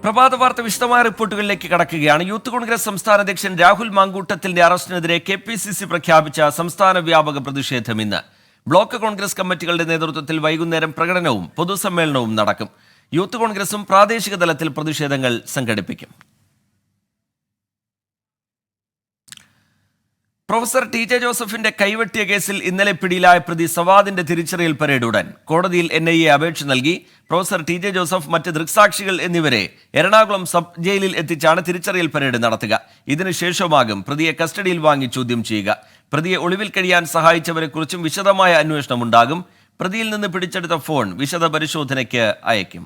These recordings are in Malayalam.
പ്രഭാത വാർത്ത വിശദമായ റിപ്പോർട്ടുകളിലേക്ക് കടക്കുകയാണ്. യൂത്ത് കോൺഗ്രസ് സംസ്ഥാന അധ്യക്ഷൻ രാഹുൽ മാങ്കൂട്ടത്തിന്റെ അറസ്റ്റിനെതിരെ KPCC പ്രഖ്യാപിച്ച സംസ്ഥാന വ്യാപക പ്രതിഷേധം ഇന്ന്. ബ്ലോക്ക് കോൺഗ്രസ് കമ്മിറ്റികളുടെ നേതൃത്വത്തിൽ വൈകുന്നേരം പ്രകടനവും പൊതുസമ്മേളനവും നടക്കും. യൂത്ത് കോൺഗ്രസും പ്രാദേശിക തലത്തിൽ പ്രതിഷേധങ്ങൾ സംഘടിപ്പിക്കും. പ്രൊഫസർ TJ ജോസഫിന്റെ കൈവെട്ടിയ കേസിൽ ഇന്നലെ പിടിയിലായ പ്രതി സവാദിന്റെ തിരിച്ചറിയൽ പരേഡ് ഉടൻ. കോടതിയിൽ NIA അപേക്ഷ നൽകി. പ്രൊഫസർ TJ ജോസഫ്, മറ്റ് ദൃക്സാക്ഷികൾ എന്നിവരെ എറണാകുളം സബ് ജയിലിൽ എത്തിച്ചാണ് തിരിച്ചറിയൽ പരേഡ് നടത്തുക. ഇതിനുശേഷമാകും പ്രതിയെ കസ്റ്റഡിയിൽ വാങ്ങി ചോദ്യം ചെയ്യുക. പ്രതിയെ ഒളിവിൽ കഴിയാൻ സഹായിച്ചവരെക്കുറിച്ചും വിശദമായ അന്വേഷണം ഉണ്ടാകും. പ്രതിയിൽ നിന്ന് പിടിച്ചെടുത്ത ഫോൺ വിശദ പരിശോധനയ്ക്ക് അയക്കും.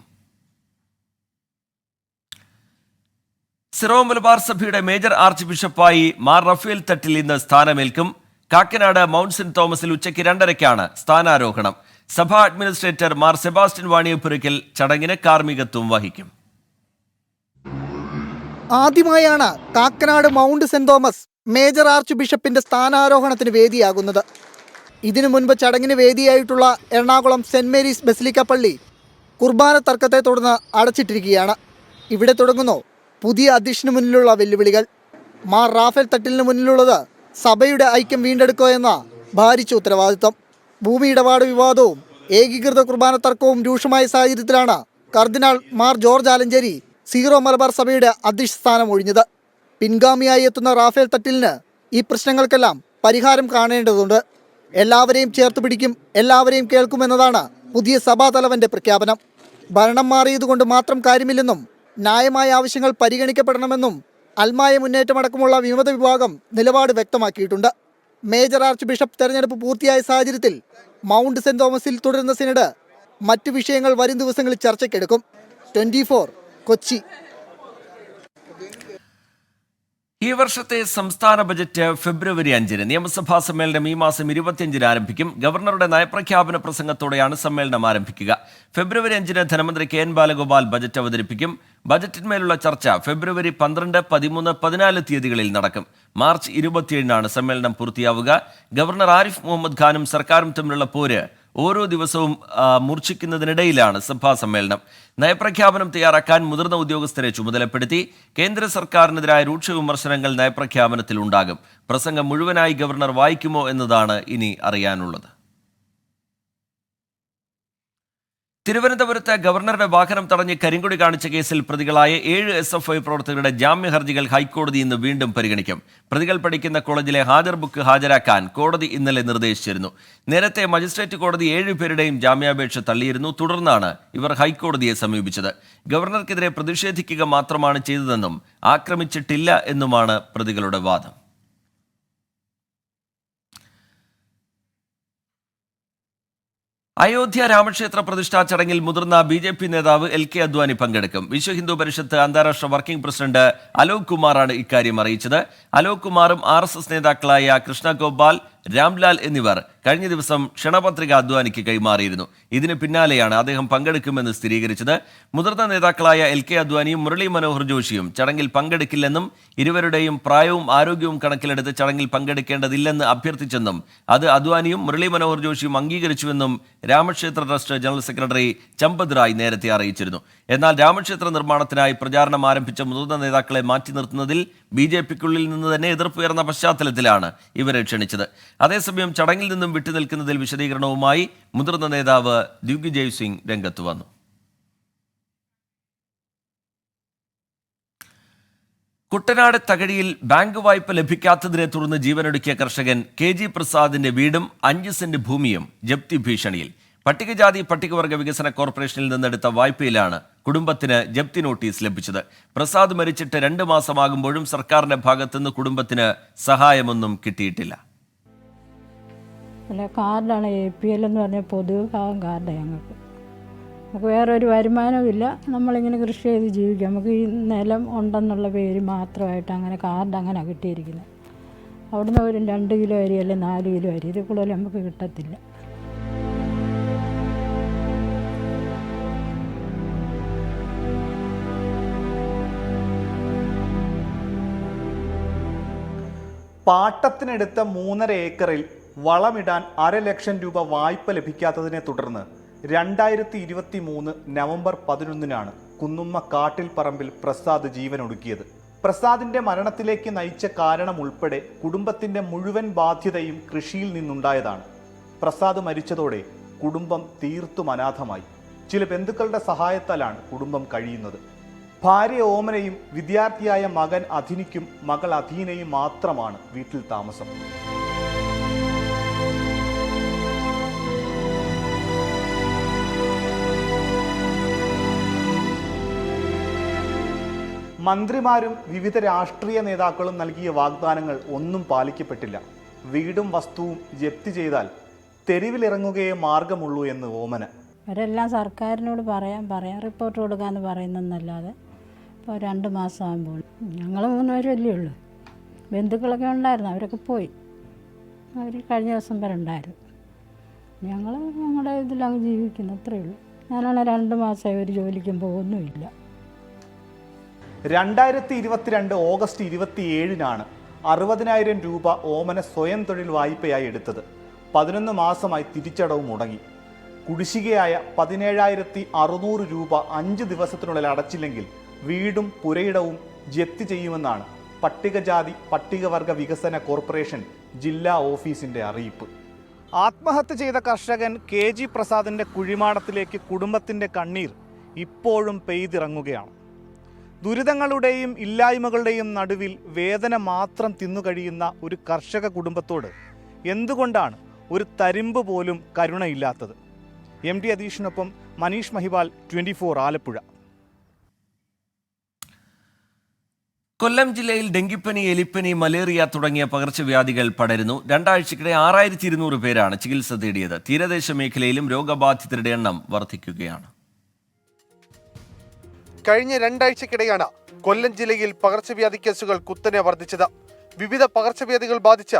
സിറോ മലബാർ സഭയുടെ മേജർ ആർച്ച് ബിഷപ്പായി മാർ റഫേൽ തട്ടിൽ ഇന്ന് സ്ഥാനമേൽക്കും. കാക്കനാട് മൗണ്ട് സെന്റ് തോമസിൽ ഉച്ചയ്ക്ക് 2:30-ക്കാണ് സ്ഥാനാരോഹണം. സഭാ അഡ്മിനിസ്ട്രേറ്റർ മാർ സെബാസ്റ്റ്യൻ വാണിയപ്പുരയ്ക്കൽ ചടങ്ങിന് കാർമ്മികത്വം വഹിക്കും. ആദ്യമായാണ് Kakkanad mount saint Thomas major arch ബിഷപ്പിന്റെ സ്ഥാനാരോഹണത്തിന് വേദിയാകുന്നത്. ഇതിനു മുൻപ് ചടങ്ങിന് വേദിയായിട്ടുള്ള എറണാകുളം സെന്റ് മേരീസ് ബസിലിക്ക പള്ളി കുർബാന തർക്കത്തെ തുടർന്ന് അടച്ചിട്ടിരിക്കുകയാണ്. ഇവിടെ തുടങ്ങുന്നു പുതിയ അധ്യക്ഷന് മുന്നിലുള്ള വെല്ലുവിളികൾ. മാർ റാഫേൽ തട്ടിലിന് മുന്നിലുള്ളത് സഭയുടെ ഐക്യം വീണ്ടെടുക്കുക എന്ന ഭാരിച്ച ഉത്തരവാദിത്വം. ഭൂമി ഇടപാട് വിവാദവും ഏകീകൃത കുർബാന തർക്കവും രൂക്ഷമായ സാഹചര്യത്തിലാണ് കർദിനാൾ മാർ ജോർജ് ആലഞ്ചേരി സീറോ മലബാർ സഭയുടെ അധ്യക്ഷ സ്ഥാനം ഒഴിഞ്ഞത്. പിൻഗാമിയായി എത്തുന്ന റാഫേൽ തട്ടിലിന് ഈ പ്രശ്നങ്ങൾക്കെല്ലാം പരിഹാരം കാണേണ്ടതുണ്ട്. എല്ലാവരെയും ചേർത്ത് പിടിക്കും, എല്ലാവരെയും കേൾക്കുമെന്നതാണ് പുതിയ സഭാതലവന്റെ പ്രഖ്യാപനം. ഭരണം മാറിയതുകൊണ്ട് മാത്രം കാര്യമില്ലെന്നും ന്യായമായ ആവശ്യങ്ങൾ പരിഗണിക്കപ്പെടണമെന്നും അൽമായ മുന്നേറ്റമടക്കമുള്ള വിമത വിഭാഗം നിലപാട് വ്യക്തമാക്കിയിട്ടുണ്ട്. മേജർ ആർച്ച് ബിഷപ്പ് തെരഞ്ഞെടുപ്പ് പൂർത്തിയായ സാഹചര്യത്തിൽ മൗണ്ട് സെന്റ് തോമസിൽ തുടരുന്ന സിനഡ് മറ്റു വിഷയങ്ങൾ വരും ദിവസങ്ങളിൽ ചർച്ചയ്ക്കെടുക്കും. 24 കൊച്ചി. ഈ വർഷത്തെ സംസ്ഥാന ബജറ്റ് ഫെബ്രുവരി 5-ന്, നിയമസഭാ സമ്മേളനം ഈ മാസം 25-ന് ആരംഭിക്കും. ഗവർണറുടെ നയപ്രഖ്യാപന പ്രസംഗത്തോടെയാണ് സമ്മേളനം ആരംഭിക്കുക. ഫെബ്രുവരി 5-ന് ധനമന്ത്രി KN ബാലഗോപാൽ ബജറ്റ് അവതരിപ്പിക്കും. ബജറ്റിന്മേലുള്ള ചർച്ച ഫെബ്രുവരി 12, 13, 14 തീയതികളിൽ നടക്കും. മാർച്ച് 27-നാണ് സമ്മേളനം പൂർത്തിയാവുക. ഗവർണർ ആരിഫ് മുഹമ്മദ് ഖാനും സർക്കാരും തമ്മിലുള്ള പോര് ഓരോ ദിവസവും മൂർച്ഛിക്കുന്നതിനിടയിലാണ് സഭാ സമ്മേളനം. നയപ്രഖ്യാപനം തയ്യാറാക്കാൻ മുതിർന്ന ഉദ്യോഗസ്ഥരെ ചുമതലപ്പെടുത്തി. കേന്ദ്ര സർക്കാരിനെതിരായ രൂക്ഷ വിമർശനങ്ങൾ നയപ്രഖ്യാപനത്തിൽ ഉണ്ടാകും. പ്രസംഗം മുഴുവനായി ഗവർണർ വായിക്കുമോ എന്നതാണ് ഇനി അറിയാനുള്ളത്. തിരുവനന്തപുരത്ത് ഗവർണറുടെ വാഹനം തടഞ്ഞ് കരിങ്കൊടി കാണിച്ച കേസിൽ പ്രതികളായ 7 SFI പ്രവർത്തകരുടെ ജാമ്യ ഹർജികൾ ഹൈക്കോടതി ഇന്ന് വീണ്ടും പരിഗണിക്കും. പ്രതികൾ പഠിക്കുന്ന കോളേജിലെ ഹാജർ ബുക്ക് ഹാജരാക്കാൻ കോടതി ഇന്നലെ നിർദ്ദേശിച്ചിരുന്നു. നേരത്തെ മജിസ്ട്രേറ്റ് കോടതി 7 പേരുടെയും ജാമ്യാപേക്ഷ തള്ളിയിരുന്നു. തുടർന്നാണ് ഇവർ ഹൈക്കോടതിയെ സമീപിച്ചത്. ഗവർണർക്കെതിരെ പ്രതിഷേധിക്കുക മാത്രമാണ് ചെയ്തതെന്നും ആക്രമിച്ചിട്ടില്ല എന്നുമാണ് പ്രതികളുടെ വാദം. അയോധ്യ രാമക്ഷേത്ര പ്രതിഷ്ഠാ ചടങ്ങിൽ മുതിർന്ന BJP നേതാവ് LK അദ്വാനി പങ്കെടുക്കും. വിശ്വ ഹിന്ദു പരിഷത്ത് അന്താരാഷ്ട്ര വർക്കിംഗ് പ്രസിഡന്റ് അലോക് കുമാറാണ് ഇക്കാര്യം അറിയിച്ചത്. അലോക് കുമാറും RSS നേതാക്കളായ കൃഷ്ണ ഗോപാൽ, രാംലാൽ എന്നിവർ കഴിഞ്ഞ ദിവസം ക്ഷണപത്രിക അദ്വാനിക്ക് കൈമാറിയിരുന്നു. ഇതിന് പിന്നാലെയാണ് അദ്ദേഹം പങ്കെടുക്കുമെന്ന് സ്ഥിരീകരിച്ചത്. മുതിർന്ന നേതാക്കളായ LK അദ്വാനിയും മുരളി മനോഹർ ജോഷിയും ചടങ്ങിൽ പങ്കെടുക്കില്ലെന്നും ഇരുവരുടെയും പ്രായവും ആരോഗ്യവും കണക്കിലെടുത്ത് ചടങ്ങിൽ പങ്കെടുക്കേണ്ടതില്ലെന്ന് അഭ്യർത്ഥിച്ചെന്നും അത് അദ്വാനിയും മുരളി മനോഹർ ജോഷിയും അംഗീകരിച്ചുവെന്നും രാമക്ഷേത്ര trust general secretary Champat Rai നേരത്തെ അറിയിച്ചിരുന്നു. എന്നാൽ രാമക്ഷേത്ര നിർമ്മാണത്തിനായി പ്രചാരണം ആരംഭിച്ച മുതിർന്ന നേതാക്കളെ മാറ്റി നിർത്തുന്നതിൽ BJPക്കുള്ളിൽ നിന്ന് തന്നെ എതിർപ്പുയർന്ന പശ്ചാത്തലത്തിലാണ് ഇവരെ ക്ഷണിച്ചത്. അതേസമയം ചടങ്ങിൽ നിന്നും വിട്ടുനിൽക്കുന്നതിൽ വിശദീകരണവുമായി മുതിർന്ന നേതാവ് ദിഗ്വിജയ് സിംഗ് രംഗത്ത് വന്നു. കുട്ടനാട് തകഴിയിൽ ബാങ്ക് വായ്പ ലഭിക്കാത്തതിനെ തുടർന്ന് ജീവനൊടുക്കിയ കർഷകൻ KG പ്രസാദിന്റെ വീടും 5 സെന്റ് ഭൂമിയും ജപ്തി ഭീഷണിയിൽ. പട്ടികജാതി പട്ടികവർഗ വികസന കോർപ്പറേഷനിൽ നിന്നെടുത്ത വായ്പയിലാണ് കുടുംബത്തിന് ജപ്തി നോട്ടീസ് ലഭിച്ചത്. പ്രസാദ് മരിച്ചിട്ട് 2 മാസമാകുമ്പോഴും സർക്കാരിന്റെ ഭാഗത്തുനിന്ന് കുടുംബത്തിന് സഹായമൊന്നും കിട്ടിയിട്ടില്ല. അല്ല, കാർഡാണ് APL എന്ന് പറഞ്ഞ പൊതുവിഭാഗം കാർഡാണ് ഞങ്ങൾക്ക്. നമുക്ക് വേറൊരു വരുമാനമില്ല. നമ്മളിങ്ങനെ കൃഷി ചെയ്ത് ജീവിക്കാം. നമുക്ക് ഈ നിലം ഉണ്ടെന്നുള്ള പേര് മാത്രമായിട്ട് അങ്ങനെ കാർഡ് അങ്ങനെ കിട്ടിയിരിക്കുന്നത്. അവിടുന്ന് ഒരു 2 കിലോ അരി അല്ലെങ്കിൽ 4 കിലോ അരി, ഇതിൽ കൂടുതൽ നമുക്ക് കിട്ടത്തില്ല. പാട്ടത്തിനെടുത്ത 3.5 ഏക്കറിൽ വളമിടാൻ 500,000 രൂപ വായ്പ ലഭിക്കാത്തതിനെ തുടർന്ന് 2023 നവംബർ 11 കുന്നുമ്മ കാട്ടിൽ പറമ്പിൽ പ്രസാദ് ജീവനൊടുക്കിയത്. പ്രസാദിന്റെ മരണത്തിലേക്ക് നയിച്ച കാരണം ഉൾപ്പെടെ കുടുംബത്തിന്റെ മുഴുവൻ ബാധ്യതയും കൃഷിയിൽ നിന്നുണ്ടായതാണ്. പ്രസാദ് മരിച്ചതോടെ കുടുംബം തീർത്തും അനാഥമായി. ചില ബന്ധുക്കളുടെ സഹായത്താലാണ് കുടുംബം കഴിയുന്നത്. ഭാര്യ ഓമനയും വിദ്യാർത്ഥിയായ മകൻ അധിനിക്കും മകൾ അധീനയും മാത്രമാണ് വീട്ടിൽ താമസം. മന്ത്രിമാരും വിവിധ രാഷ്ട്രീയ നേതാക്കളും നൽകിയ വാഗ്ദാനങ്ങൾ ഒന്നും പാലിക്കപ്പെട്ടില്ല. വീടും വസ്തുവും ജപ്തി ചെയ്താൽ തെരുവിലിറങ്ങുകയേ മാർഗമുള്ളൂ എന്ന് ഓമന. അവരെല്ലാം സർക്കാരിനോട് പറയാം റിപ്പോർട്ട് കൊടുക്കാമെന്ന് പറയുന്നതെന്നല്ലാതെ ഇപ്പോൾ 2 മാസമാകുമ്പോൾ ഞങ്ങൾ 3 പേരല്ലേ ഉള്ളൂ. ബന്ധുക്കളൊക്കെ ഉണ്ടായിരുന്നു, അവരൊക്കെ പോയി. അവർ കഴിഞ്ഞ ദിവസം വരെ ഉണ്ടായിരുന്നു. ഞങ്ങൾ ഞങ്ങളുടെ ഇതിലങ്ങ് ജീവിക്കുന്നു, അത്രയേ ഉള്ളൂ. ഞാനാണ് 2 മാസമായി ഒരു ജോലിക്കും പോകുന്നുമില്ല. 2022 ഓഗസ്റ്റ് 27 60,000 രൂപ ഓമന സ്വയം തൊഴിൽ വായ്പയായി എടുത്തത്. 11 മാസമായി തിരിച്ചടവ് മുടങ്ങി. കുടിശ്ശികയായ 17,600 രൂപ 5 ദിവസത്തിനുള്ളിൽ അടച്ചില്ലെങ്കിൽ വീടും പുരയിടവും ജപ്തി ചെയ്യുമെന്നാണ് പട്ടികജാതി പട്ടികവർഗ വികസന കോർപ്പറേഷൻ ജില്ലാ ഓഫീസിന്റെ അറിയിപ്പ്. ആത്മഹത്യ ചെയ്ത കർഷകൻ KG പ്രസാദിന്റെ കുഴിമാടത്തിലേക്ക് കുടുംബത്തിന്റെ കണ്ണീർ ഇപ്പോഴും പെയ്തിറങ്ങുകയാണ്. ദുരിതങ്ങളുടെയും ഇല്ലായ്മകളുടെയും നടുവിൽ വേദന മാത്രം തിന്നുകഴിയുന്ന ഒരു കർഷക കുടുംബത്തോട് എന്തുകൊണ്ടാണ് ഒരു തരിമ്പ് പോലും കരുണയില്ലാത്തത്? MD അധീഷിനൊപ്പം മനീഷ് മഹിവാൽ, 24 ആലപ്പുഴ. കൊല്ലം ജില്ലയിൽ ഡെങ്കിപ്പനി, എലിപ്പനി, മലേറിയ തുടങ്ങിയ പകർച്ചവ്യാധികൾ പടരുന്നു. 2 ആഴ്ചക്കിടെ 6200 പേരാണ് ചികിത്സ തേടിയത്. തീരദേശ മേഖലയിലും രോഗബാധിതരുടെ എണ്ണം വർദ്ധിക്കുകയാണ്. കഴിഞ്ഞ 2 ആഴ്ചക്കിടെയാണ് കൊല്ലം ജില്ലയിൽ പകർച്ചവ്യാധി കേസുകൾ കുത്തനെ വർദ്ധിച്ചത്. വിവിധ പകർച്ചവ്യാധികൾ ബാധിച്ച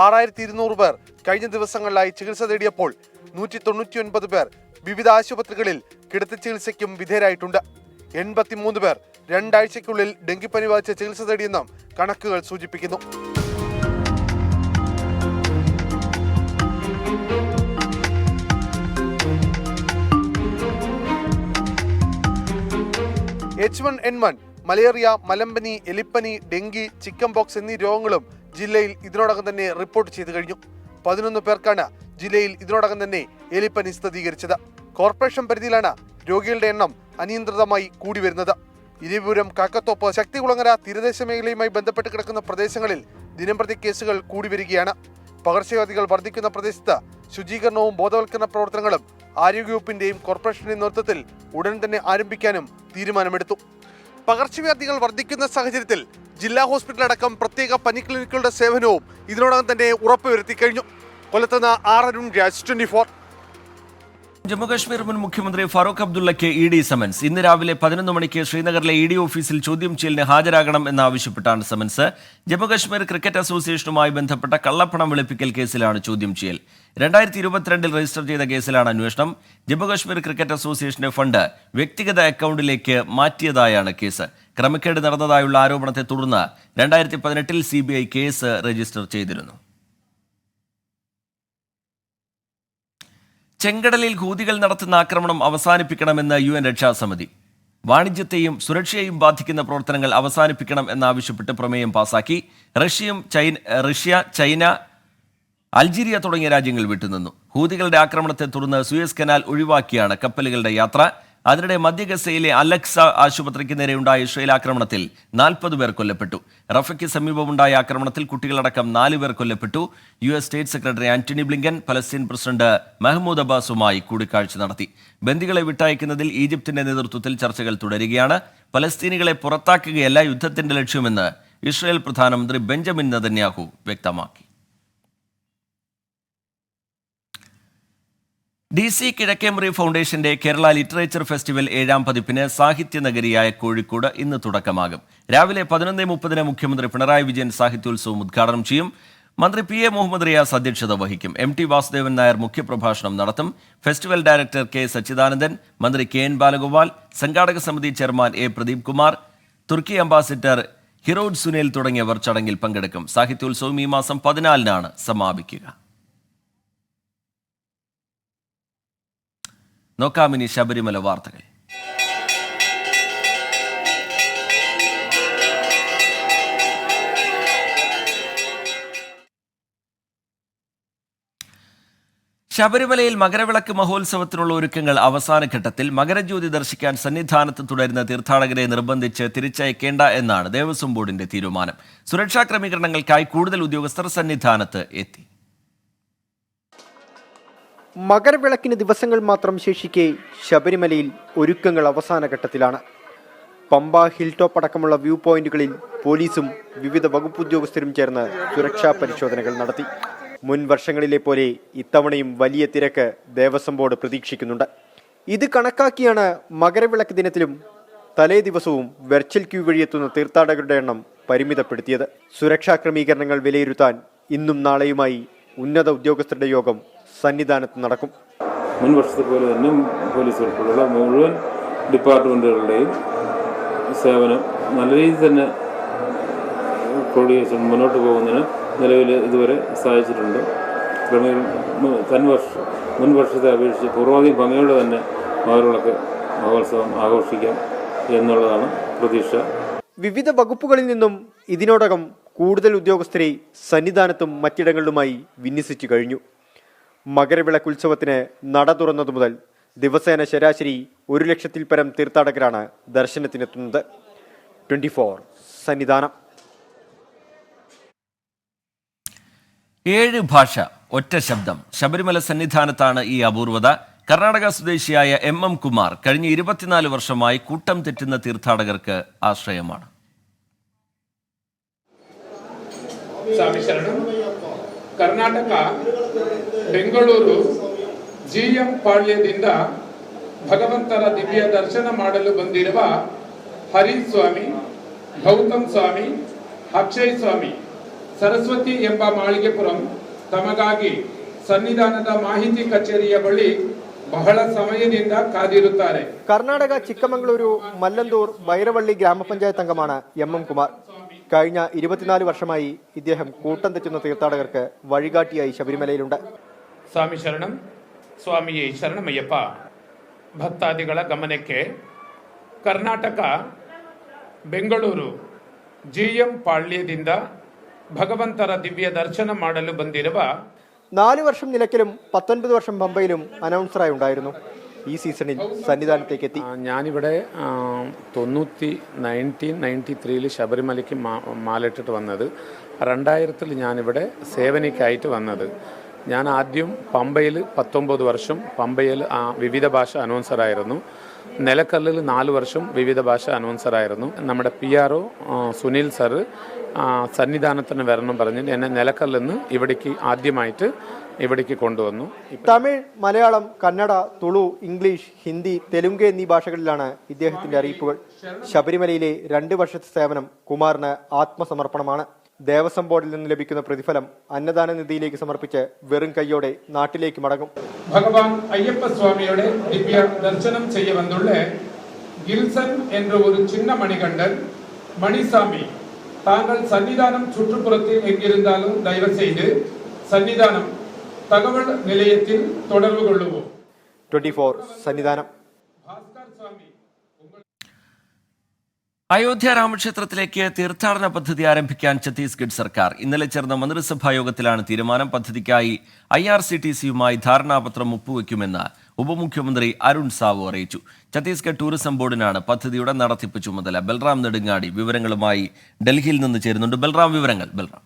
6200 പേർ കഴിഞ്ഞ ദിവസങ്ങളിലായി ചികിത്സ തേടിയപ്പോൾ 199 പേർ വിവിധ ആശുപത്രികളിൽ കിടത്തി ചികിത്സയ്ക്കും വിധേയരായിട്ടുണ്ട്. 83 പേർ 2 ആഴ്ചയ്ക്കുള്ളിൽ ഡെങ്കിപ്പനി ബാധിച്ച് ചികിത്സ തേടിയെന്നും കണക്കുകൾ സൂചിപ്പിക്കുന്നു. H1N1, മലേറിയ, മലമ്പനി, എലിപ്പനി, ഡെങ്കി, ചിക്കൻ പോക്സ് എന്നീ രോഗങ്ങളും ജില്ലയിൽ ഇതിനോടകം തന്നെ റിപ്പോർട്ട് ചെയ്തു കഴിഞ്ഞു. 11 പേർക്കാണ് ജില്ലയിൽ ഇതിനോടകം തന്നെ എലിപ്പനി സ്ഥിരീകരിച്ചത്. കോർപ്പറേഷൻ പരിധിയിലാണ് രോഗികളുടെ എണ്ണം അനിയന്ത്രിതമായി കൂടി വരുന്നത്. ഇരവിപുരം, കാക്കത്തോപ്പ്, ശക്തികുളങ്ങര തീരദേശ മേഖലയുമായി ബന്ധപ്പെട്ട് കിടക്കുന്ന പ്രദേശങ്ങളിൽ ദിനംപ്രതി കേസുകൾ കൂടി വരികയാണ്. പകർച്ചവ്യാധികൾ വർദ്ധിക്കുന്ന പ്രദേശത്ത് ശുചീകരണവും ബോധവൽക്കരണ പ്രവർത്തനങ്ങളും ആരോഗ്യവകുപ്പിന്റെയും കോർപ്പറേഷന്റെയും നേതൃത്വത്തിൽ ഉടൻ തന്നെ ആരംഭിക്കാനും തീരുമാനമെടുത്തു. പകർച്ചവ്യാധികൾ വർദ്ധിക്കുന്ന സാഹചര്യത്തിൽ ജില്ലാ ഹോസ്പിറ്റൽ അടക്കം പ്രത്യേക പനി ക്ലിനിക്കുകളുടെ സേവനവും ഇതിനോടകം തന്നെ ഉറപ്പുവരുത്തി കഴിഞ്ഞു. കൊല്ലത്തുനിന്ന് അരുൺ രാജ്, 24. ജമ്മുകശ്മീർ മുൻ മുഖ്യമന്ത്രി ഫാറൂഖ് അബ്ദുള്ളയ്ക്ക് ED സമൻസ്. ഇന്ന് രാവിലെ 11 മണിക്ക് ശ്രീനഗറിലെ ED ഓഫീസിൽ ചോദ്യം ചെയ്യലിന് ഹാജരാകണം എന്നാവശ്യപ്പെട്ടാണ് സമൻസ്. ജമ്മുകശ്മീർ ക്രിക്കറ്റ് അസോസിയേഷനുമായി ബന്ധപ്പെട്ട കള്ളപ്പണം വെളുപ്പിക്കൽ കേസിലാണ് ചോദ്യം ചെയ്യൽ. 2022 രജിസ്റ്റർ ചെയ്ത കേസിലാണ് അന്വേഷണം. ജമ്മുകശ്മീർ ക്രിക്കറ്റ് അസോസിയേഷന്റെ ഫണ്ട് വ്യക്തിഗത അക്കൗണ്ടിലേക്ക് മാറ്റിയതായാണ് കേസ്. ക്രമക്കേട് നടന്നതായുള്ള ആരോപണത്തെ തുടർന്ന് 2018 CBI കേസ് രജിസ്റ്റർ ചെയ്തിരുന്നു. ചെങ്കടലിൽ ഹൂതികൾ നടത്തുന്ന ആക്രമണം അവസാനിപ്പിക്കണമെന്ന് UN രക്ഷാസമിതി. വാണിജ്യത്തെയും സുരക്ഷയെയും ബാധിക്കുന്ന പ്രവർത്തനങ്ങൾ അവസാനിപ്പിക്കണം എന്നാവശ്യപ്പെട്ട് പ്രമേയം പാസാക്കി. റഷ്യ, ചൈന, അൾജീരിയ തുടങ്ങിയ രാജ്യങ്ങൾ വിട്ടുനിന്നു. ഹൂതികളുടെ ആക്രമണത്തെ തുടർന്ന് സൂയസ് കനാൽ ഒഴിവാക്കിയാണ് കപ്പലുകളുടെ യാത്ര. അതിനിടെ മധ്യ ഗസയിലെ അലക്സ ആശുപത്രിക്ക് നേരെയുണ്ടായ ഇസ്രയേൽ ആക്രമണത്തിൽ 40 പേർ കൊല്ലപ്പെട്ടു. റഫയ്ക്ക് സമീപമുണ്ടായ ആക്രമണത്തിൽ കുട്ടികളടക്കം 4 പേർ കൊല്ലപ്പെട്ടു. US state secretary Antony Blinken Palestine president Mahmoud അബ്ബാസുമായി കൂടിക്കാഴ്ച നടത്തി. ബന്ദികളെ വിട്ടയക്കുന്നതിൽ ഈജിപ്തിന്റെ നേതൃത്വത്തിൽ ചർച്ചകൾ തുടരുകയാണ്. പലസ്തീനികളെ പുറത്താക്കുകയല്ല യുദ്ധത്തിന്റെ ലക്ഷ്യമെന്ന് ഇസ്രയേൽ പ്രധാനമന്ത്രി ബെഞ്ചമിൻ നെതന്യാഹു വ്യക്തമാക്കി. DC കിഴക്കേമുറി ഫൗണ്ടേഷന്റെ കേരള ലിറ്ററേച്ചർ ഫെസ്റ്റിവൽ 7ാം പതിപ്പിന് സാഹിത്യ നഗരിയായ കോഴിക്കോട് ഇന്ന് തുടക്കമാകും. രാവിലെ 11:30 മുഖ്യമന്ത്രി പിണറായി വിജയൻ സാഹിത്യോത്സവം ഉദ്ഘാടനം ചെയ്യും. മന്ത്രി PA മുഹമ്മദ് റിയാസ് അധ്യക്ഷത വഹിക്കും. MT വാസുദേവൻ നായർ മുഖ്യപ്രഭാഷണം നടത്തും. ഫെസ്റ്റിവൽ ഡയറക്ടർ K സച്ചിദാനന്ദൻ, മന്ത്രി KN ബാലഗോപാൽ, സംഘാടക സമിതി ചെയർമാൻ A പ്രദീപ് കുമാർ, തുർക്കി അംബാസിഡർ ഹിറോഡ് സുനേൽ തുടങ്ങിയവർ ചടങ്ങിൽ പങ്കെടുക്കും. സാഹിത്യോത്സവം ഈ മാസം 14-നാണ് സമാപിക്കുക. നോക്കാമിനി ശബരിമല വാർത്തകൾ. ശബരിമലയിൽ മകരവിളക്ക് മഹോത്സവത്തിനുള്ള ഒരുക്കങ്ങൾ അവസാന ഘട്ടത്തിൽ. മകരജ്യോതി ദർശിക്കാൻ സന്നിധാനത്ത് തുടരുന്ന തീർത്ഥാടകരെ നിർബന്ധിച്ച് തിരിച്ചയക്കേണ്ട എന്നാണ് ദേവസ്വം ബോർഡിന്റെ തീരുമാനം. സുരക്ഷാ ക്രമീകരണങ്ങൾക്കായി കൂടുതൽ ഉദ്യോഗസ്ഥർ സന്നിധാനത്ത് എത്തി. മകരവിളക്കിന് ദിവസങ്ങൾ മാത്രം ശേഷിക്കെ ശബരിമലയിൽ ഒരുക്കങ്ങൾ അവസാന ഘട്ടത്തിലാണ്. പമ്പ, ഹിൽ ടോപ്പ് അടക്കമുള്ള വ്യൂ പോയിന്റുകളിൽ പോലീസും വിവിധ വകുപ്പ് ഉദ്യോഗസ്ഥരും ചേർന്ന് സുരക്ഷാ പരിശോധനകൾ നടത്തി. മുൻ വർഷങ്ങളിലെ പോലെ ഇത്തവണയും വലിയ തിരക്ക് ദേവസ്വം ബോർഡ് പ്രതീക്ഷിക്കുന്നുണ്ട്. ഇത് കണക്കാക്കിയാണ് മകരവിളക്ക് ദിനത്തിലും തലേ ദിവസവും വെർച്വൽ ക്യൂ വഴിയെത്തുന്ന തീർത്ഥാടകരുടെ എണ്ണം പരിമിതപ്പെടുത്തിയത്. സുരക്ഷാ ക്രമീകരണങ്ങൾ വിലയിരുത്താൻ ഇന്നും നാളെയുമായി ഉന്നത ഉദ്യോഗസ്ഥരുടെ യോഗം സന്നിധാനത്ത് നടക്കും. മുൻ വർഷത്തെ പോലെ തന്നെ പോലീസ് ഉൾപ്പെടെയുള്ള മുഴുവൻ ഡിപ്പാർട്ട്മെൻറ്റുകളുടെയും സേവനം നല്ല രീതിയിൽ തന്നെ ക്രോഡീകരിച്ച് മുന്നോട്ട് പോകുന്നതിന് നിലവിൽ ഇതുവരെ സാധിച്ചിട്ടുണ്ട്. മുൻ വർഷത്തെ അപേക്ഷിച്ച് പൂർവാധികം ഭംഗിയോടെ തന്നെ മകരവിളക്ക് മഹോത്സവം ആഘോഷിക്കാം എന്നുള്ളതാണ് പ്രതീക്ഷ. വിവിധ വകുപ്പുകളിൽ നിന്നും ഇതിനോടകം കൂടുതൽ ഉദ്യോഗസ്ഥരെ സന്നിധാനത്തും മറ്റിടങ്ങളിലുമായി വിന്യസിച്ചു കഴിഞ്ഞു. മകരവിളക്ക് ഉത്സവത്തിന് നട തുറന്നതു മുതൽ ദിവസേന ശരാശരി 1,00,000-ൽ പരം തീർത്ഥാടകരാണ് ദർശനത്തിനെത്തുന്നത്. 24 സന്നിധാനം. 7 ഭാഷ ഒറ്റ ശബ്ദം. ശബരിമല സന്നിധാനത്താണ് ഈ അപൂർവത. കർണാടക സ്വദേശിയായ MM കുമാർ കഴിഞ്ഞ 24 വർഷമായി കൂട്ടം തെറ്റുന്ന തീർത്ഥാടകർക്ക് ആശ്രയമാണ്. ಕರ್ನಾಟಕ ಬೆಂಗಳೂರು GM ಪಾಳ್ಯದಿಂದ ಭಗವಂತರ ದಿವ್ಯ ದರ್ಶನ ಮಾಡಲು ಬಂದಿರುವ ಹರಿಸ್ವಾಮಿ, ಗೌತಮ್ ಸ್ವಾಮಿ, ಅಕ್ಷಯ್ ಸ್ವಾಮಿ, ಸರಸ್ವತಿ ಎಂಬ ಮಾಳಿಗೆಪುರಂ ತಮಗಾಗಿ ಸನ್ನಿಧಾನದ ಮಾಹಿತಿ ಕಚೇರಿಯ ಬಳಿ ಬಹಳ ಸಮಯದಿಂದ ಕಾದಿರುತ್ತಾರೆ. കർണാടക ചിക്കമംഗളൂരു മല്ലന്തൂർ ബൈരവള്ളി ഗ്രാമപഞ്ചായത്ത് അംഗമാണ് MM കുമാർ. കഴിഞ്ഞ 24 വർഷമായി ഇദ്ദേഹം കൂട്ടം തെറ്റുന്ന തീർത്ഥാടകർക്ക് വഴികാട്ടിയായി ശബരിമലയിലുണ്ട്. ಸ್ವಾಮಿ ಶರಣಂ, ಸ್ವಾಮಿಯೇ ಶರಣಮಯ್ಯಪ್ಪ. ಭಕ್ತಾದಿಗಳ ಗಮನಕ್ಕೆ ಕರ್ನಾಟಕ ಬೆಂಗಳೂರು GM ಪಾಳ್ಯದಿಂದ ಭಗವಂತರ ದಿವ್ಯ ದರ್ಶನ ಮಾಡಲು ಬಂದಿರುವ 4 വർഷം നിലയ്ക്കലും 19 വർഷം പമ്പയിലും അനൗൺസറായി ഉണ്ടായിരുന്നു. ഈ സീസണിൽ സന്നിധാനത്തേക്ക് എത്തി. ഞാനിവിടെ 1993 ശബരിമലയ്ക്ക് മാലയിട്ടിട്ട് വന്നത്. 2000 ഞാനിവിടെ സേവനയ്ക്കായിട്ട് വന്നത്. ഞാൻ ആദ്യം പമ്പയിൽ 19 വർഷം പമ്പയിൽ വിവിധ ഭാഷ അനൗൺസറായിരുന്നു. നിലക്കല്ലിൽ 4 വർഷം വിവിധ ഭാഷ അനൗൺസറായിരുന്നു. നമ്മുടെ PRO സുനിൽ സാറ് സന്നിധാനത്തിന് വരണം പറഞ്ഞിട്ട് എന്നെ നിലക്കല്ലിൽ നിന്ന് ഇവിടേക്ക് കൊണ്ടുവന്നു. തമിഴ്, മലയാളം, കന്നഡ, തുളു, ഇംഗ്ലീഷ്, ഹിന്ദി, തെലുങ്ക് എന്നീ ഭാഷകളിലാണ് ഇദ്ദേഹത്തിന്റെ അറിയിപ്പുകൾ. ശബരിമലയിലെ 2 വർഷത്തെ സേവനം കുമാറിന് ആത്മസമർപ്പണമാണ്. ദേവസ്വം ബോർഡിൽ നിന്ന് ലഭിക്കുന്ന പ്രതിഫലം അന്നദാന നിധിയിലേക്ക് സമർപ്പിച്ച് വെറും കൈയോടെ നാട്ടിലേക്ക് മടങ്ങും. ഭഗവാൻ അയ്യപ്പ സ്വാമിയുടെ ദിവ്യ ദർശനം ചെയ്യ വന്നുള്ള ഗിൽസൺ എன்ற ഒരു ചിന്ന മണികണ്ഠൻ മണിസ്വാമി താങ്കൾ സന്നിധാനം ചുற்றுപ്പുറത്തിൽ എങ്കിരുന്നാലും ദയവ് ചെയ്ത് സന്നിധാനം തകവൽ നിലയത്തിൽ തുടർബ് കൊള്ളുവോ. 24 സന്നിധാനം. അയോധ്യ രാമക്ഷേത്രത്തിലേക്ക് തീർത്ഥാടന പദ്ധതി ആരംഭിക്കാൻ ഛത്തീസ്ഗഡ് സർക്കാർ. ഇന്നലെ ചേർന്ന മന്ത്രിസഭാ യോഗത്തിലാണ് തീരുമാനം. പദ്ധതിക്കായി IRCTCയുമായി ധാരണാപത്രം ഒപ്പുവെക്കുമെന്ന് ഉപമുഖ്യമന്ത്രി അരുൺ സാവു അറിയിച്ചു. ഛത്തീസ്ഗഡ് ടൂറിസം ബോർഡിനാണ് പദ്ധതിയുടെ നടത്തിപ്പ് ചുമതല. ബൽറാം നെടുങ്ങാടി വിവരങ്ങളുമായി ഡൽഹിയിൽ നിന്ന് ചേരുന്നുണ്ട്. ബൽറാം, വിവരങ്ങൾ. ബൽറാം.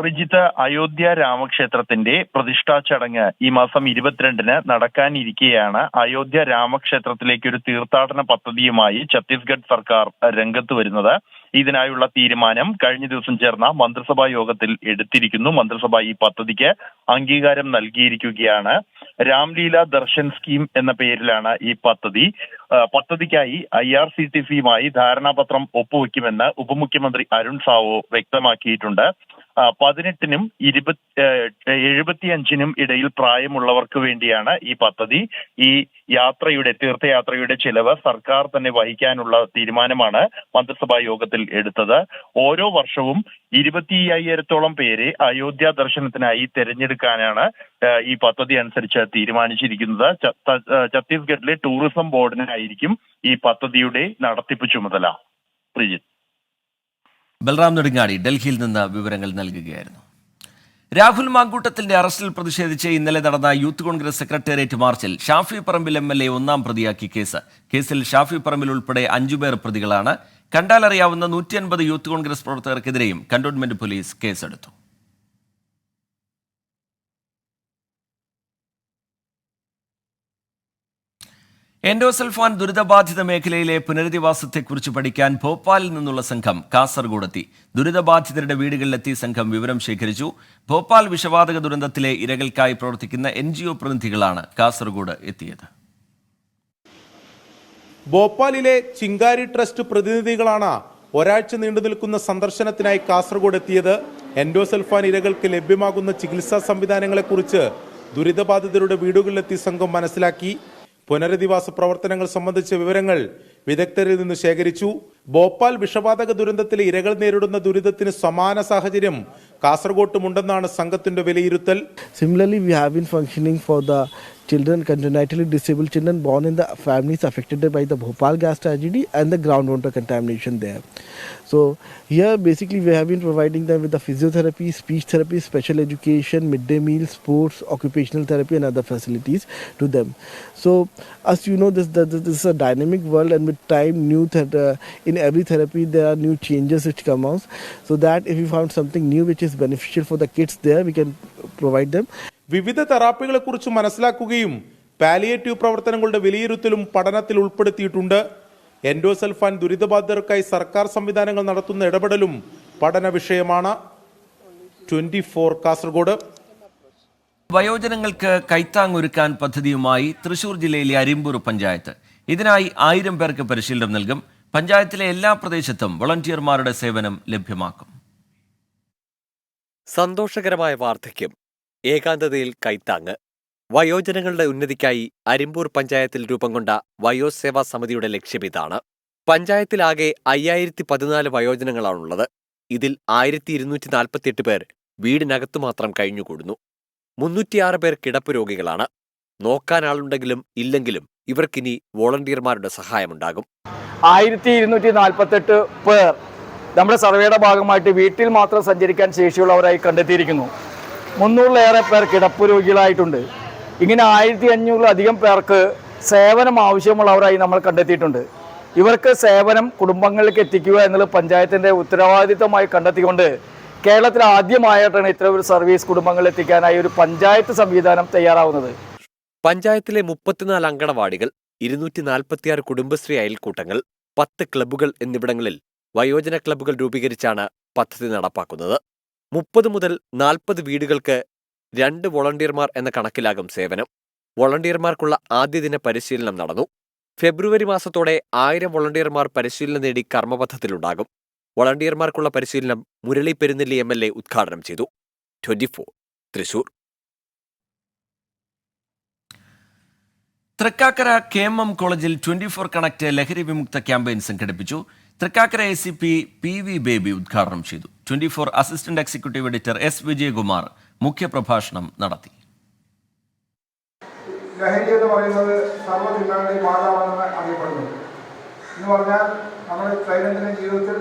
റിജിത്ത്, അയോധ്യ രാമക്ഷേത്രത്തിന്റെ പ്രതിഷ്ഠാ ചടങ്ങ് ഈ മാസം 22-ന് നടക്കാനിരിക്കെയാണ് അയോധ്യ രാമക്ഷേത്രത്തിലേക്ക് ഒരു തീർത്ഥാടന പദ്ധതിയുമായി ഛത്തീസ്ഗഡ് സർക്കാർ രംഗത്ത് വരുന്നത്. ഇതിനായുള്ള തീരുമാനം കഴിഞ്ഞ ദിവസം ചേർന്ന മന്ത്രിസഭാ യോഗത്തിൽ എടുത്തിരിക്കുന്നു. മന്ത്രിസഭ ഈ പദ്ധതിക്ക് അംഗീകാരം നൽകിയിരിക്കുകയാണ്. രാംലീല ദർശൻ സ്കീം എന്ന പേരിലാണ് ഈ പദ്ധതി. പദ്ധതിക്കായി IRCTCയുമായി ധാരണാപത്രം ഒപ്പുവെക്കുമെന്ന് ഉപമുഖ്യമന്ത്രി അരുൺ സാവു വ്യക്തമാക്കിയിട്ടുണ്ട്. 18-നും 75-നും ഇടയിൽ പ്രായമുള്ളവർക്ക് വേണ്ടിയാണ് ഈ പദ്ധതി. ഈ തീർത്ഥയാത്രയുടെ ചിലവ് സർക്കാർ തന്നെ വഹിക്കാനുള്ള തീരുമാനമാണ് മന്ത്രിസഭാ യോഗത്തിൽ എടുത്തത്. ഓരോ വർഷവും 25,000-ഓളം പേരെ അയോധ്യ ദർശനത്തിനായി തെരഞ്ഞെടുക്കാനാണ് ഈ പദ്ധതി അനുസരിച്ച് തീരുമാനിച്ചിരിക്കുന്നത്. ഛത്തീസ്ഗഡിലെ ടൂറിസം ബോർഡിനായിരിക്കും ഈ പദ്ധതിയുടെ നടത്തിപ്പ് ചുമതല. ശ്രീജിത്ത്. ബൽറാം നെടുങ്ങാടി ഡൽഹിയിൽ നിന്ന് വിവരങ്ങൾ നൽകുകയായിരുന്നു. രാഹുൽ മാങ്കൂട്ടത്തിന്റെ അറസ്റ്റിൽ പ്രതിഷേധിച്ച് ഇന്നലെ നടന്ന യൂത്ത് കോൺഗ്രസ് സെക്രട്ടേറിയറ്റ് മാർച്ചിൽ ഷാഫി പറമ്പിൽ MLA ഒന്നാം പ്രതിയാക്കി കേസ്. കേസിൽ ഷാഫി പറമ്പിൽ ഉൾപ്പെടെ 5 പേർ പ്രതികളാണ്. കണ്ടാലറിയാവുന്ന 150 യൂത്ത് കോൺഗ്രസ് പ്രവർത്തകർക്കെതിരെയും കന്റോൺമെന്റ് പോലീസ് കേസെടുത്തു. എൻഡോസൾഫാൻ ദുരിതബാധിത മേഖലയിലെ പുനരധിവാസത്തെക്കുറിച്ച് പഠിക്കാൻ ഭോപ്പാലിൽ നിന്നുള്ള സംഘം കാസർഗോഡെത്തി. ദുരിതബാധിതരുടെ വീടുകളിലെത്തി സംഘം വിവരം ശേഖരിച്ചു. ഭോപ്പാൽ വിഷവാതക ദുരന്തത്തിലെ ഇരകൾക്കായി പ്രവർത്തിക്കുന്ന NGO പ്രതിനിധികളാണ് കാസർഗോഡ് എത്തിയത്. ഭോപ്പാലിലെ ചിങ്കാരി ട്രസ്റ്റ് പ്രതിനിധികളാണ് ഒരാഴ്ച നീണ്ടു നിൽക്കുന്ന സന്ദർശനത്തിനായി കാസർഗോഡ് എത്തിയത്. എൻഡോസൾഫാൻ ഇരകൾക്ക് ലഭ്യമാകുന്ന ചികിത്സാ സംവിധാനങ്ങളെക്കുറിച്ച് ദുരിതബാധിതരുടെ വീടുകളിലെത്തി സംഘം മനസ്സിലാക്കി. പുനരധിവാസ പ്രവർത്തനങ്ങൾ സംബന്ധിച്ച വിവരങ്ങൾ വിദഗ്ധരിൽ നിന്ന് ശേഖരിച്ചു. ഭോപ്പാൽ വിഷവാതക ദുരന്തത്തിലെ ഇരകൾ നേരിടുന്ന ദുരിതത്തിന് സമാന സാഹചര്യം കാസർഗോട്ടുമുണ്ടെന്നാണ് സംഘത്തിന്റെ വിലയിരുത്തൽ. Similarly, we have been functioning for the children, congenitally disabled children born in the families affected by the Bhopal gas tragedy and the groundwater contamination there. So here basically we have been providing them with the physiotherapy, speech therapy, special education, midday meals, sports, occupational therapy and other facilities to them. So as you know, this is a dynamic world, and with time in every therapy there are new changes which come out, so that if we found something new which is beneficial for the kids there, we can provide them. വിവിധ തെറാപ്പികളെ കുറിച്ച് മനസ്സിലാക്കുകയും പാലിയേറ്റീവ് പ്രവർത്തനങ്ങളുടെ വിലയിരുത്തലും പഠനത്തിൽ ഉൾപ്പെടുത്തിയിട്ടുണ്ട്. എൻഡോസൾഫാൻ ദുരിതബാധിതർക്കായി സർക്കാർ സംവിധാനങ്ങൾ നടത്തുന്ന ഇടപെടലും പഠന വിഷയമാണ്. 24 കാസർഗോഡ്. വയോജനങ്ങൾക്ക് കൈത്താങ്ങൊരുക്കാൻ പദ്ധതിയുമായി തൃശൂർ ജില്ലയിലെ അരിമ്പൂർ പഞ്ചായത്ത്. ഇതിനായി 1000 പേർക്ക് പരിശീലനം നൽകും. പഞ്ചായത്തിലെ എല്ലാ പ്രദേശത്തും വോളണ്ടിയർമാരുടെ സേവനം ലഭ്യമാക്കും. സന്തോഷകരമായ വാർദ്ധക്യം, ഏകാന്തതയിൽ കൈത്താങ്ങ്. വയോജനങ്ങളുടെ ഉന്നതിക്കായി അരിമ്പൂർ പഞ്ചായത്തിൽ രൂപം കൊണ്ട വയോസേവാ സമിതിയുടെ ലക്ഷ്യമിതാണ്. പഞ്ചായത്തിലാകെ 5014 വയോജനങ്ങളാണുള്ളത്. ഇതിൽ 1248 പേർ വീടിനകത്തു മാത്രം കഴിഞ്ഞുകൂടുന്നു. 306 പേർ കിടപ്പ് രോഗികളാണ്. നോക്കാനാളുണ്ടെങ്കിലും ഇല്ലെങ്കിലും ഇവർക്കിനി വോളണ്ടിയർമാരുടെ സഹായമുണ്ടാകും. 1248 പേർ നമ്മുടെ സർവേയുടെ ഭാഗമായിട്ട് വീട്ടിൽ മാത്രം സഞ്ചരിക്കാൻ ശേഷിയുള്ളവരായി കണ്ടെത്തിയിരിക്കുന്നു. 300-ലേറെ പേർ കിടപ്പ് രോഗികളായിട്ടുണ്ട്. ഇങ്ങനെ 1500-ലധികം പേർക്ക് സേവനം ആവശ്യമുള്ളവരായി നമ്മൾ കണ്ടെത്തിയിട്ടുണ്ട്. ഇവർക്ക് സേവനം കുടുംബങ്ങളിലേക്ക് എത്തിക്കുക എന്നുള്ളത് പഞ്ചായത്തിൻ്റെ ഉത്തരവാദിത്തമായി കണ്ടെത്തിക്കൊണ്ട് കേരളത്തിൽ ആദ്യമായിട്ടാണ് ഇത്ര ഒരു സർവീസ് കുടുംബങ്ങളിൽ എത്തിക്കാനായി ഒരു പഞ്ചായത്ത് സംവിധാനം തയ്യാറാവുന്നത്. പഞ്ചായത്തിലെ 34 അങ്കണവാടികൾ, 246 കുടുംബശ്രീ അയൽക്കൂട്ടങ്ങൾ, 10 ക്ലബ്ബുകൾ എന്നിവിടങ്ങളിൽ വയോജന ക്ലബ്ബുകൾ രൂപീകരിച്ചാണ് പദ്ധതി നടപ്പാക്കുന്നത്. 30 മുതൽ 40 വീടുകൾക്ക് 2 വോളണ്ടിയർമാർ എന്ന കണക്കിലാകും സേവനം. വോളണ്ടിയർമാർക്കുള്ള ആദ്യദിന പരിശീലനം നടന്നു. ഫെബ്രുവരി മാസത്തോടെ 1000 വോളണ്ടിയർമാർ പരിശീലനം നേടി കർമ്മപഥത്തിലുണ്ടാകും. വോളണ്ടിയർമാർക്കുള്ള പരിശീലനം മുരളി പെരുന്നെല്ലി MLA ഉദ്ഘാടനം ചെയ്തു. 24 തൃശൂർ. തൃക്കാക്കര KM കോളേജിൽ 24 കണക്ട് ലഹരി വിമുക്ത ക്യാമ്പയിൻ സംഘടിപ്പിച്ചു. തൃക്കാക്കര ACP PV ബേബി ഉദ്ഘാടനം ചെയ്തു. 24 assistant executive editor S Vijayakumar മുഖ്യപ്രഭാഷണം നടത്തി. ലഹരി എന്ന് പറയുന്നത് സർവ്വതിന്മകളുടെയും മാതാവാണെന്ന് അറിയപ്പെടുന്നു. എന്ന് പറഞ്ഞാൽ നമ്മുടെ ദൈനംദിന ജീവിതത്തിൽ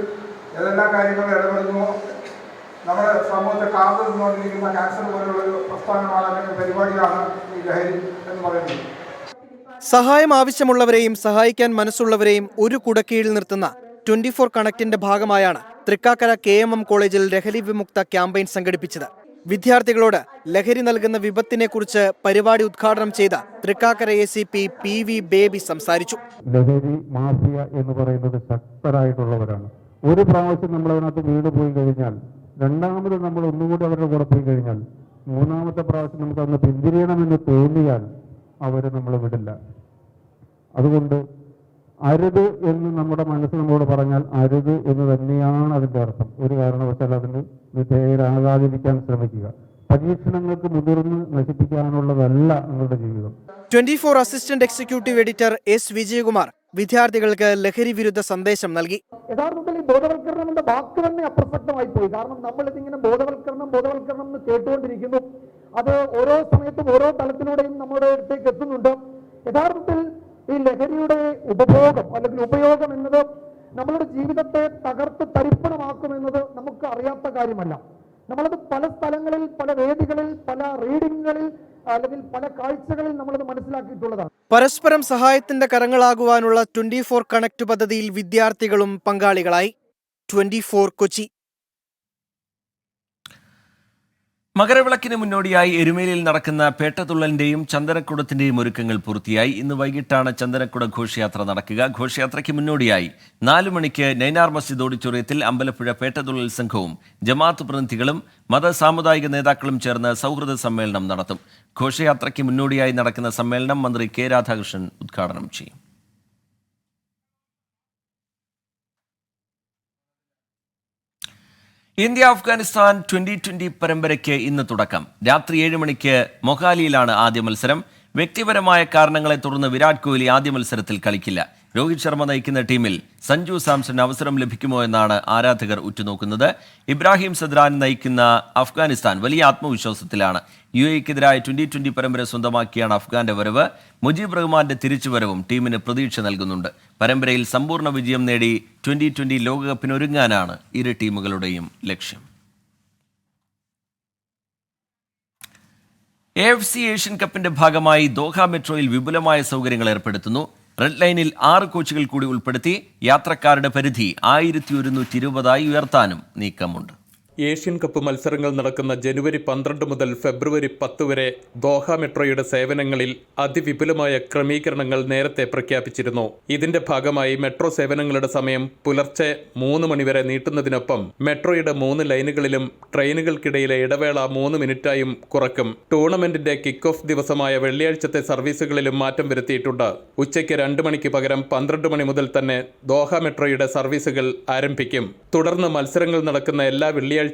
ഏതെല്ലാം കാര്യങ്ങൾ ഇടപെടുന്നുവോ നമ്മുടെ സമൂഹത്തെ കാർന്നു നിന്നുകൊണ്ടിരിക്കുന്ന ക്യാൻസർ പോലുള്ളൊരു പ്രസ്ഥാനമാണ്, അല്ലെങ്കിൽ പരിപാടിയാണ് ഈ ലഹരി എന്ന് പറയുന്നത്. സഹായം ആവശ്യമുള്ളവരെയും സഹായിക്കാൻ മനസ്സുള്ളവരെയും ഒരു കുടക്കീഴിൽ നിർത്തുന്ന 24 കണക്റ്റിന്റെ ഭാഗമായാണ് തൃക്കാക്കര KM കോളേജിൽ ലഹരി വിമുക്ത ക്യാമ്പയിൻ സംഘടിപ്പിച്ചത്. വിദ്യാർത്ഥികളോട് ലഹരി നൽകുന്ന വിപത്തിനെക്കുറിച്ച് പരിപാടി ഉദ്ഘാടനം ചെയ്ത തൃക്കാക്കര ACP PV ബേബി സംസാരിച്ചു. ലഹരി മാഫിയ എന്ന് പറയുന്നത് ശക്തരായിട്ടുള്ളവരാണ്. ഒരു പ്രാവശ്യം നമ്മൾ അതിനകത്ത് വീട് പോയി കഴിഞ്ഞാൽ, രണ്ടാമത് നമ്മൾ ഒന്നുകൂടി അവരുടെ കൂടെ പോയി കഴിഞ്ഞാൽ, മൂന്നാമത്തെ പ്രാവശ്യം നമുക്ക് അന്ന് പിന്തിരിയണമെന്ന് തോന്നിയാൽ അവർ നമ്മൾ വിടില്ല. അതുകൊണ്ട് അരുത് എന്ന് നമ്മുടെ മനസ്സ് നമ്മളോട് പറഞ്ഞാൽ അരുത് എന്ന് തന്നെയാണ് അതിൻ്റെ അർത്ഥം. ഒരു കാരണവശാൽ അതിന് വിധേയരാകാതിരിക്കാൻ ശ്രമിക്കുക. പരീക്ഷണങ്ങൾക്ക് മുതിർന്ന് നശിപ്പിക്കാനുള്ളതല്ല നിങ്ങളുടെ ജീവിതം. 24 assistant executive editor S Vijayakumar വിദ്യാർത്ഥികൾക്ക് ലഹരി വിരുദ്ധ സന്ദേശം നൽകി. യഥാർത്ഥത്തിൽ ഈ ബോധവൽക്കരണം എന്ന വാക്ക് തന്നെ അപ്രസക്തമായി പോയി. കാരണം നമ്മളിതിങ്ങനെ ബോധവൽക്കരണം എന്ന് കേട്ടുകൊണ്ടിരിക്കുന്നു. അത് ഓരോ സമയത്തും ഓരോ തലത്തിലൂടെയും നമ്മുടെ അടുത്തേക്ക് എത്തുന്നുണ്ട്. യഥാർത്ഥത്തിൽ ഈ ലഹരിയുടെ ഉപഭോഗം അല്ലെങ്കിൽ ഉപയോഗം എന്നത് നമ്മളുടെ ജീവിതത്തെ തകർത്ത് തരിപ്പണമാക്കുമെന്നത് നമുക്ക് അറിയാത്ത കാര്യമല്ല. നമ്മളത് പല സ്ഥലങ്ങളിൽ, പല വേദികളിൽ, പല റീഡിങ്ങുകളിൽ അല്ലെങ്കിൽ പല കാഴ്ചകളിൽ നമ്മളത് മനസ്സിലാക്കിയിട്ടുള്ളതാണ്. പരസ്പരം സഹായത്തിന്റെ കരങ്ങളാകുവാനുള്ള 24 കണക്ട് പദ്ധതിയിൽ വിദ്യാർത്ഥികളും പങ്കാളികളായി. 24 കൊച്ചി. മകരവിളക്കിന് മുന്നോടിയായി എരുമേലിയിൽ നടക്കുന്ന പേട്ടതുള്ളലിന്റെയും ചന്ദനക്കുടത്തിന്റെയും ഒരുക്കങ്ങൾ പൂർത്തിയായി. ഇന്ന് വൈകിട്ടാണ് ചന്ദനക്കുട ഘോഷയാത്ര നടക്കുക. ഘോഷയാത്രയ്ക്ക് മുന്നോടിയായി 4 മണിക്ക് നൈനാർ മസ്ജിദ് ഓഡിറ്റോറിയത്തിൽ അമ്പലപ്പുഴ പേട്ടതുള്ളൽ സംഘവും ജമാഅത്ത് പ്രതിനിധികളും മത സാമുദായിക നേതാക്കളും ചേർന്ന് സൗഹൃദ സമ്മേളനം നടത്തും. ഘോഷയാത്രയ്ക്ക് മുന്നോടിയായി നടക്കുന്ന സമ്മേളനം മന്ത്രി കെ രാധാകൃഷ്ണൻ ഉദ്ഘാടനം ചെയ്യും. ഇന്ത്യ അഫ്ഗാനിസ്ഥാൻ 2020 പരമ്പരയ്ക്ക് ഇന്ന് തുടക്കം. രാത്രി 7 മണിക്ക് മൊഹാലിയിലാണ് ആദ്യ മത്സരം. വ്യക്തിപരമായ കാരണങ്ങളെ തുടർന്ന് വിരാട് കോഹ്ലി ആദ്യ മത്സരത്തിൽ കളിക്കില്ല. രോഹിത് ശർമ്മ നയിക്കുന്ന ടീമിൽ സഞ്ജു സാംസൺ അവസരം ലഭിക്കുമോ എന്നാണ് ആരാധകർ ഉറ്റുനോക്കുന്നത്. ഇബ്രാഹിം സദ്രാൻ നയിക്കുന്ന അഫ്ഗാനിസ്ഥാൻ വലിയ ആത്മവിശ്വാസത്തിലാണ്. UAEക്കെതിരായ 2020 പരമ്പര സ്വന്തമാക്കിയാണ് അഫ്ഗാന്റെ വരവ്. മുജീബ് റഹ്മാന്റെ തിരിച്ചുവരവും ടീമിന് പ്രതീക്ഷ നൽകുന്നുണ്ട്. പരമ്പരയിൽ സമ്പൂർണ്ണ വിജയം നേടി 2020 ലോകകപ്പിനൊരുങ്ങാനാണ് ഇരു ടീമുകളുടെയും ലക്ഷ്യം. AFC ഏഷ്യൻ കപ്പിന്റെ ഭാഗമായി ദോഹ മെട്രോയിൽ വിപുലമായ സൗകര്യങ്ങൾ ഏർപ്പെടുത്തുന്നു. റെഡ് ലൈനിൽ 6 കോച്ചുകൾ കൂടി ഉൾപ്പെടുത്തി യാത്രക്കാരുടെ പരിധി 1120 ഉയർത്താനും നീക്കമുണ്ട്. ഏഷ്യൻ കപ്പ് മത്സരങ്ങൾ നടക്കുന്ന ജനുവരി 12 മുതൽ ഫെബ്രുവരി 10 വരെ ദോഹ മെട്രോയുടെ സേവനങ്ങളിൽ അതിവിപുലമായ ക്രമീകരണങ്ങൾ നേരത്തെ പ്രഖ്യാപിച്ചിരുന്നു. ഇതിന്റെ ഭാഗമായി മെട്രോ സേവനങ്ങളുടെ സമയം പുലർച്ചെ 3 മണിവരെ നീട്ടുന്നതിനൊപ്പം മെട്രോയുടെ 3 ലൈനുകളിലും ട്രെയിനുകൾക്കിടയിലെ ഇടവേള 3 മിനിറ്റായും കുറക്കും. ടൂർണമെന്റിന്റെ കിക്ക് ഓഫ് ദിവസമായ വെള്ളിയാഴ്ചത്തെ സർവീസുകളിലും മാറ്റം വരുത്തിയിട്ടുണ്ട്. ഉച്ചയ്ക്ക് 2 മണിക്ക് പകരം 12 മണി മുതൽ തന്നെ ദോഹ മെട്രോയുടെ സർവീസുകൾ ആരംഭിക്കും. തുടർന്ന് മത്സരങ്ങൾ നടക്കുന്ന എല്ലാ വെള്ളിയാഴ്ചകളിലും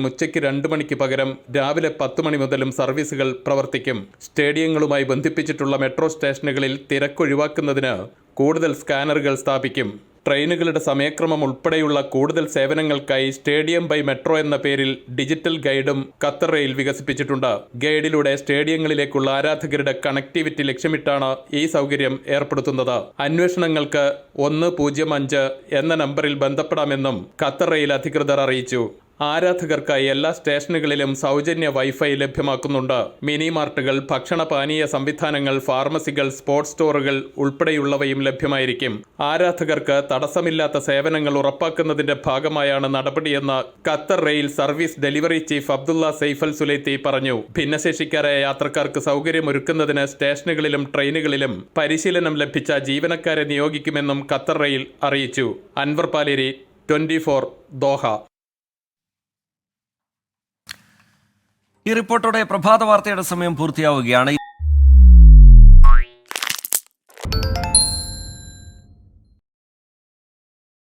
ഉച്ചയ്ക്ക് 2 മണിക്ക് പകരം രാവിലെ 10 മണി മുതലും സർവീസുകൾ പ്രവർത്തിക്കും. സ്റ്റേഡിയങ്ങളുമായി ബന്ധിപ്പിച്ചിട്ടുള്ള മെട്രോ സ്റ്റേഷനുകളിൽ തിരക്കൊഴിവാക്കുന്നതിന് കൂടുതൽ സ്കാനറുകൾ സ്ഥാപിക്കും. ട്രെയിനുകളുടെ സമയക്രമം ഉൾപ്പെടെയുള്ള കൂടുതൽ സേവനങ്ങൾക്കായി സ്റ്റേഡിയം ബൈ മെട്രോ എന്ന പേരിൽ ഡിജിറ്റൽ ഗൈഡും ഖത്തർ റെയിൽ വികസിപ്പിച്ചിട്ടുണ്ട്. ഗൈഡിലൂടെ സ്റ്റേഡിയങ്ങളിലേക്കുള്ള ആരാധകരുടെ കണക്ടിവിറ്റി ലക്ഷ്യമിട്ടാണ് ഈ സൗകര്യം ഏർപ്പെടുത്തുന്നത്. അന്വേഷണങ്ങൾക്ക് 105 എന്ന നമ്പറിൽ ബന്ധപ്പെടാമെന്നും ഖത്തർ റെയിൽ അധികൃതർ അറിയിച്ചു. ആരാധകർക്കായി എല്ലാ സ്റ്റേഷനുകളിലും സൗജന്യ വൈഫൈ ലഭ്യമാക്കുന്നുണ്ട്. മിനി മാർട്ടുകൾ, ഭക്ഷണപാനീയ സംവിധാനങ്ങൾ, ഫാർമസികൾ, സ്പോർട്സ് സ്റ്റോറുകൾ ഉൾപ്പെടെയുള്ളവയും ലഭ്യമായിരിക്കും. ആരാധകർക്ക് തടസ്സമില്ലാത്ത സേവനങ്ങൾ ഉറപ്പാക്കുന്നതിന്റെ ഭാഗമായാണ് നടപടിയെന്ന് Qatar rail service delivery chief Abdullah Saif Al Sulaiti പറഞ്ഞു. ഭിന്നശേഷിക്കാരായ യാത്രക്കാർക്ക് സൗകര്യമൊരുക്കുന്നതിന് സ്റ്റേഷനുകളിലും ട്രെയിനുകളിലും പരിശീലനം ലഭിച്ച ജീവനക്കാരെ നിയോഗിക്കുമെന്നും ഖത്തർ റെയിൽ അറിയിച്ചു. അൻവർ പാലേരി, 24 ദോഹ. ഈ റിപ്പോർട്ടോടെ പ്രഭാത വാർത്തയുടെ സമയം പൂർത്തിയാവുകയാണ്.